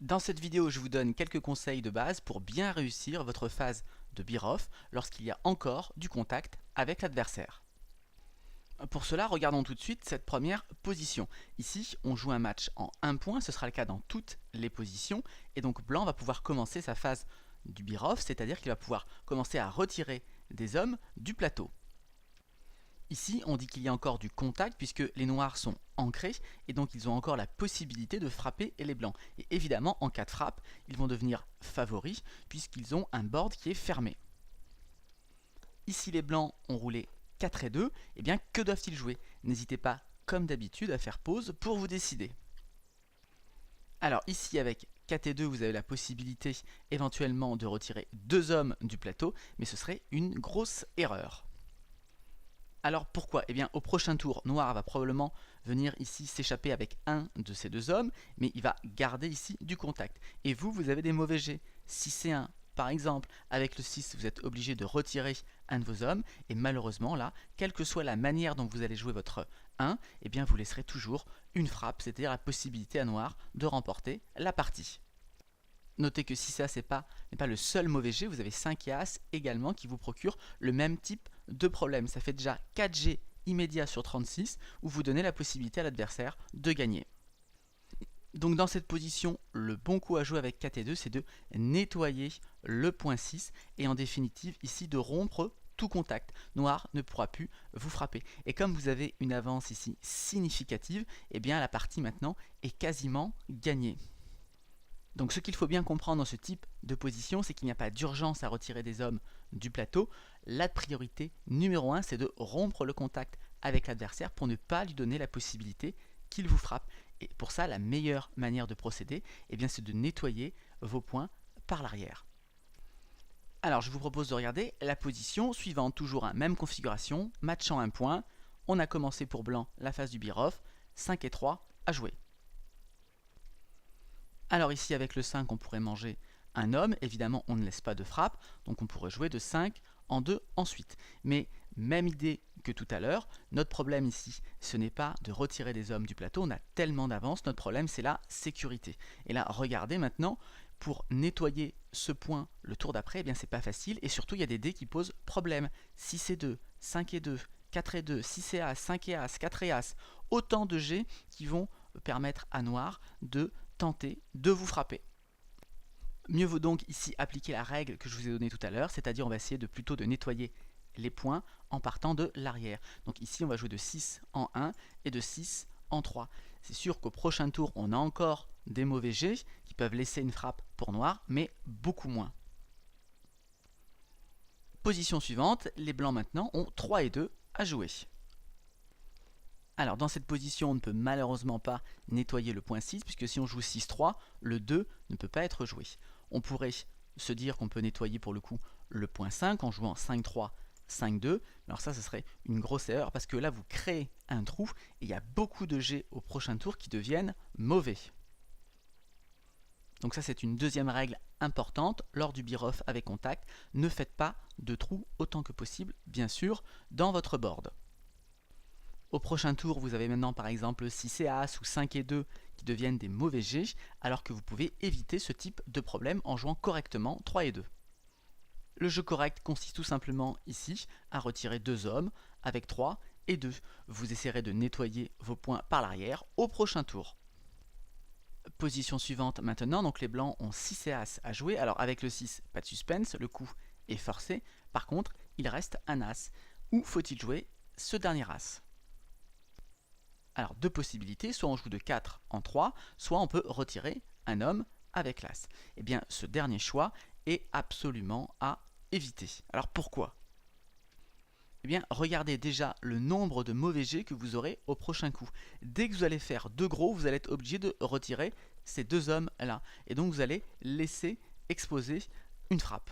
Dans cette vidéo, je vous donne quelques conseils de base pour bien réussir votre phase de beer-off lorsqu'il y a encore du contact avec l'adversaire. Pour cela, regardons tout de suite cette première position. Ici, on joue un match en 1 point, ce sera le cas dans toutes les positions, et donc Blanc va pouvoir commencer sa phase du beer-off, c'est-à-dire qu'il va pouvoir commencer à retirer des hommes du plateau. Ici, on dit qu'il y a encore du contact puisque les noirs sont ancrés et donc ils ont encore la possibilité de frapper les blancs. Et évidemment, en cas de frappe, ils vont devenir favoris puisqu'ils ont un board qui est fermé. Ici, les blancs ont roulé 4 et 2. Et bien, que doivent-ils jouer? N'hésitez pas, comme d'habitude, à faire pause pour vous décider. Alors ici, avec 4 et 2, vous avez la possibilité éventuellement de retirer 2 hommes du plateau, mais ce serait une grosse erreur. Alors pourquoi? Eh bien au prochain tour, Noir va probablement venir ici s'échapper avec un de ces 2 hommes, mais il va garder ici du contact. Et vous avez des mauvais jets. Si c'est un, par exemple, avec le 6, vous êtes obligé de retirer un de vos hommes, et malheureusement là, quelle que soit la manière dont vous allez jouer votre 1, eh bien vous laisserez toujours une frappe, c'est-à-dire la possibilité à Noir de remporter la partie. Notez que si ça n'est pas le seul mauvais jet, vous avez 5 et As également qui vous procurent le même type de problème. Ça fait déjà 4 jets immédiats sur 36 où vous donnez la possibilité à l'adversaire de gagner. Donc dans cette position, le bon coup à jouer avec 4 et 2, c'est de nettoyer le point 6 et en définitive ici de rompre tout contact. Noir ne pourra plus vous frapper. Et comme vous avez une avance ici significative, eh bien la partie maintenant est quasiment gagnée. Donc ce qu'il faut bien comprendre dans ce type de position, c'est qu'il n'y a pas d'urgence à retirer des hommes du plateau. La priorité numéro 1, c'est de rompre le contact avec l'adversaire pour ne pas lui donner la possibilité qu'il vous frappe. Et pour ça, la meilleure manière de procéder, eh bien, c'est de nettoyer vos points par l'arrière. Alors je vous propose de regarder la position suivante, toujours même configuration, match en 1 point. On a commencé pour Blanc la phase du beer-off, 5 et 3 à jouer. Alors ici avec le 5 on pourrait manger un homme, évidemment on ne laisse pas de frappe, donc on pourrait jouer de 5 en 2 ensuite. Mais même idée que tout à l'heure, notre problème ici ce n'est pas de retirer des hommes du plateau, on a tellement d'avance, notre problème c'est la sécurité. Et là regardez maintenant, pour nettoyer ce point le tour d'après, eh bien c'est pas facile et surtout il y a des dés qui posent problème. 6 et 2, 5 et 2, 4 et 2, 6 et As, 5 et As, 4 et As, autant de jets qui vont permettre à Noir de tenter de vous frapper. Mieux vaut donc ici appliquer la règle que je vous ai donnée tout à l'heure, c'est-à-dire on va essayer plutôt de nettoyer les points en partant de l'arrière. Donc ici on va jouer de 6 en 1 et de 6 en 3. C'est sûr qu'au prochain tour on a encore des mauvais jets qui peuvent laisser une frappe pour Noir, mais beaucoup moins. Position suivante, les blancs maintenant ont 3 et 2 à jouer. Alors dans cette position, on ne peut malheureusement pas nettoyer le point 6, puisque si on joue 6-3, le 2 ne peut pas être joué. On pourrait se dire qu'on peut nettoyer pour le coup le point 5 en jouant 5-3, 5-2. Alors ça, ce serait une grosse erreur, parce que là, vous créez un trou, et il y a beaucoup de jets au prochain tour qui deviennent mauvais. Donc ça, c'est une deuxième règle importante lors du beer-off avec contact. Ne faites pas de trous autant que possible, bien sûr, dans votre board. Au prochain tour, vous avez maintenant par exemple 6 et As ou 5 et 2 qui deviennent des mauvais jets, alors que vous pouvez éviter ce type de problème en jouant correctement 3 et 2. Le jeu correct consiste tout simplement ici à retirer 2 hommes avec 3 et 2. Vous essaierez de nettoyer vos points par l'arrière au prochain tour. Position suivante maintenant, donc les blancs ont 6 et As à jouer. Alors avec le 6, pas de suspense, le coup est forcé. Par contre, il reste un As. Où faut-il jouer ce dernier As? Alors deux possibilités, soit on joue de 4 en 3, soit on peut retirer un homme avec l'As. Eh bien ce dernier choix est absolument à éviter. Alors pourquoi? Eh bien regardez déjà le nombre de mauvais jets que vous aurez au prochain coup. Dès que vous allez faire 2 gros, vous allez être obligé de retirer ces 2 hommes là. Et donc vous allez laisser exposer une frappe.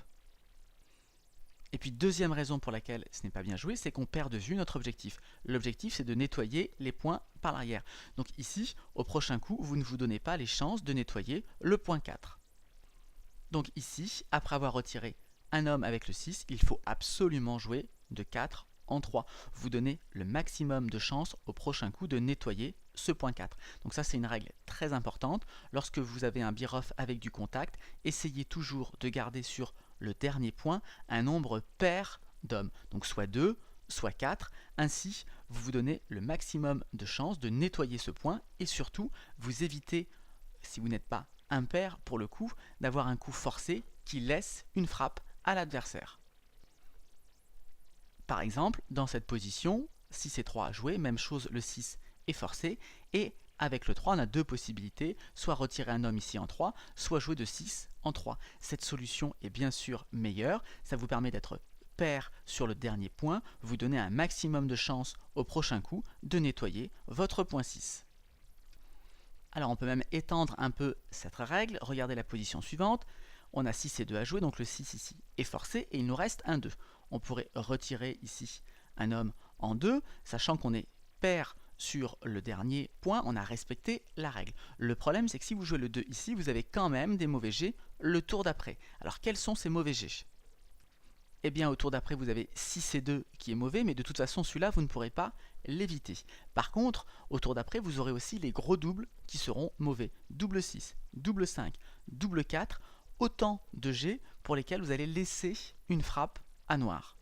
Et puis deuxième raison pour laquelle ce n'est pas bien joué, c'est qu'on perd de vue notre objectif. L'objectif c'est de nettoyer les points par l'arrière. Donc ici, au prochain coup, vous ne vous donnez pas les chances de nettoyer le point 4. Donc ici, après avoir retiré un homme avec le 6, il faut absolument jouer de 4 en 3. Vous donnez le maximum de chances au prochain coup de nettoyer ce point 4. Donc ça, c'est une règle très importante. Lorsque vous avez un bir-off avec du contact, essayez toujours de garder sur le dernier point un nombre pair d'hommes. Donc soit 2, soit 4. Ainsi, vous vous donnez le maximum de chances de nettoyer ce point et surtout, vous évitez, si vous n'êtes pas impair pour le coup, d'avoir un coup forcé qui laisse une frappe à l'adversaire. Par exemple, dans cette position, 6 et 3 à jouer, même chose, le 6 est forcé, et avec le 3, on a deux possibilités, soit retirer un homme ici en 3, soit jouer de 6 en 3. Cette solution est bien sûr meilleure, ça vous permet d'être pair sur le dernier point, vous donnez un maximum de chance au prochain coup de nettoyer votre point 6. Alors on peut même étendre un peu cette règle, regardez la position suivante, on a 6 et 2 à jouer, donc le 6 ici est forcé et il nous reste un 2. On pourrait retirer ici un homme en 2, sachant qu'on est pair sur le dernier point, on a respecté la règle. Le problème, c'est que si vous jouez le 2 ici, vous avez quand même des mauvais jets le tour d'après. Alors quels sont ces mauvais jets? Eh bien, au tour d'après, vous avez 6 et 2 qui est mauvais, mais de toute façon, celui-là, vous ne pourrez pas l'éviter. Par contre, au tour d'après, vous aurez aussi les gros doubles qui seront mauvais. Double 6, double 5, double 4, autant de jets pour lesquels vous allez laisser une frappe à noir.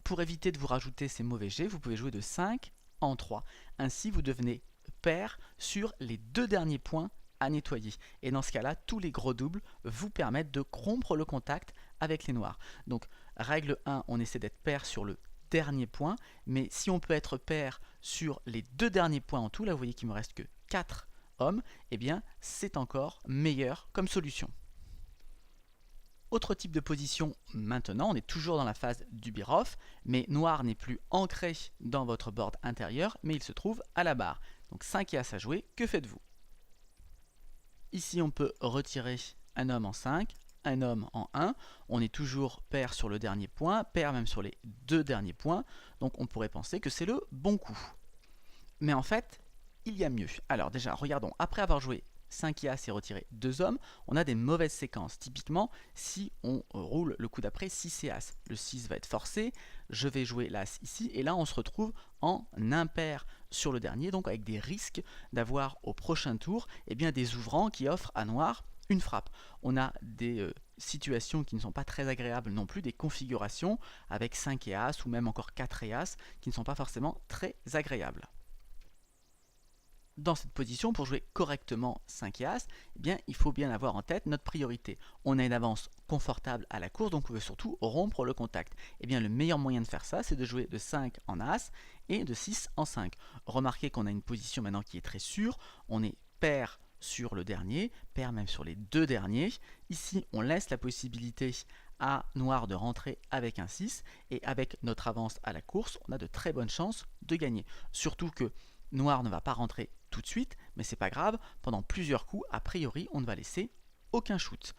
Pour éviter de vous rajouter ces mauvais jets, vous pouvez jouer de 5 en 3. Ainsi, vous devenez pair sur les deux derniers points à nettoyer. Et dans ce cas-là, tous les gros doubles vous permettent de rompre le contact avec les noirs. Donc, règle 1, on essaie d'être pair sur le dernier point, mais si on peut être pair sur les deux derniers points en tout, là vous voyez qu'il me reste que 4 hommes, eh bien c'est encore meilleur comme solution. Autre type de position maintenant, on est toujours dans la phase du bir-off, mais noir n'est plus ancré dans votre board intérieur, mais il se trouve à la barre. Donc 5 et as à jouer, que faites-vous? Ici on peut retirer un homme en 5, un homme en 1, on est toujours pair sur le dernier point, pair même sur les deux derniers points, donc on pourrait penser que c'est le bon coup. Mais en fait, il y a mieux. Alors déjà, regardons, après avoir joué 5 et as et retiré 2 hommes, on a des mauvaises séquences. Typiquement, si on roule le coup d'après 6 et as, le 6 va être forcé, je vais jouer l'as ici, et là on se retrouve en impair sur le dernier, donc avec des risques d'avoir au prochain tour eh bien, des ouvrants qui offrent à noir une frappe. On a des situations qui ne sont pas très agréables non plus, des configurations avec 5 et as ou même encore 4 et as qui ne sont pas forcément très agréables. Dans cette position, pour jouer correctement 5 et as, eh bien, il faut bien avoir en tête notre priorité. On a une avance confortable à la course, donc on veut surtout rompre le contact. Eh bien, le meilleur moyen de faire ça, c'est de jouer de 5 en as et de 6 en 5. Remarquez qu'on a une position maintenant qui est très sûre, on est pair sur le dernier, pair même sur les deux derniers. Ici, on laisse la possibilité à noir de rentrer avec un 6, et avec notre avance à la course, on a de très bonnes chances de gagner. Surtout que noir ne va pas rentrer tout de suite, mais c'est pas grave, pendant plusieurs coups, a priori, on ne va laisser aucun shoot.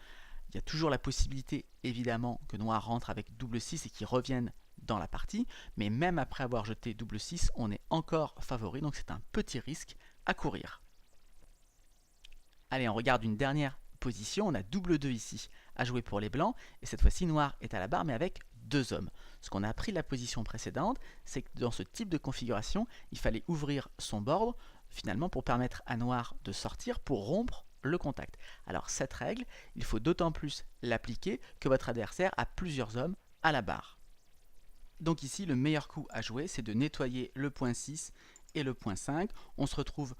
Il y a toujours la possibilité, évidemment, que noir rentre avec double 6 et qu'il revienne dans la partie, mais même après avoir jeté double 6, on est encore favori, donc c'est un petit risque à courir. Allez, on regarde une dernière position, on a double 2 ici à jouer pour les blancs, et cette fois-ci noir est à la barre mais avec 2 hommes. Ce qu'on a appris de la position précédente, c'est que dans ce type de configuration, il fallait ouvrir son board finalement pour permettre à noir de sortir pour rompre le contact. Alors cette règle, il faut d'autant plus l'appliquer que votre adversaire a plusieurs hommes à la barre. Donc ici, le meilleur coup à jouer, c'est de nettoyer le point 6 et le point 5. On se retrouve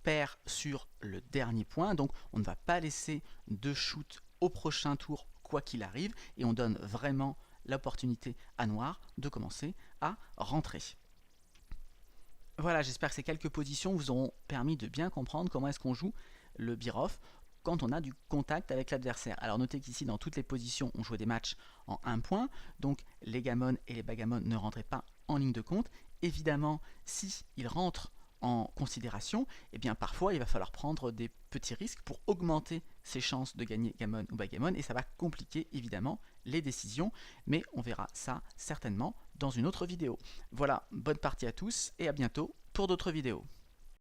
pair sur le dernier point, donc on ne va pas laisser de shoot au prochain tour quoi qu'il arrive, et on donne vraiment l'opportunité à noir de commencer à rentrer. Voilà, j'espère que ces quelques positions vous auront permis de bien comprendre comment est-ce qu'on joue le bir-off quand on a du contact avec l'adversaire. Alors notez qu'ici dans toutes les positions on jouait des matchs en 1 point, donc les gammons et les backgammon ne rentraient pas en ligne de compte. Évidemment, si ils rentrent en considération, eh bien parfois il va falloir prendre des petits risques pour augmenter ses chances de gagner gammon ou backgammon, et ça va compliquer évidemment les décisions, mais on verra ça certainement dans une autre vidéo. Voilà, bonne partie à tous et à bientôt pour d'autres vidéos.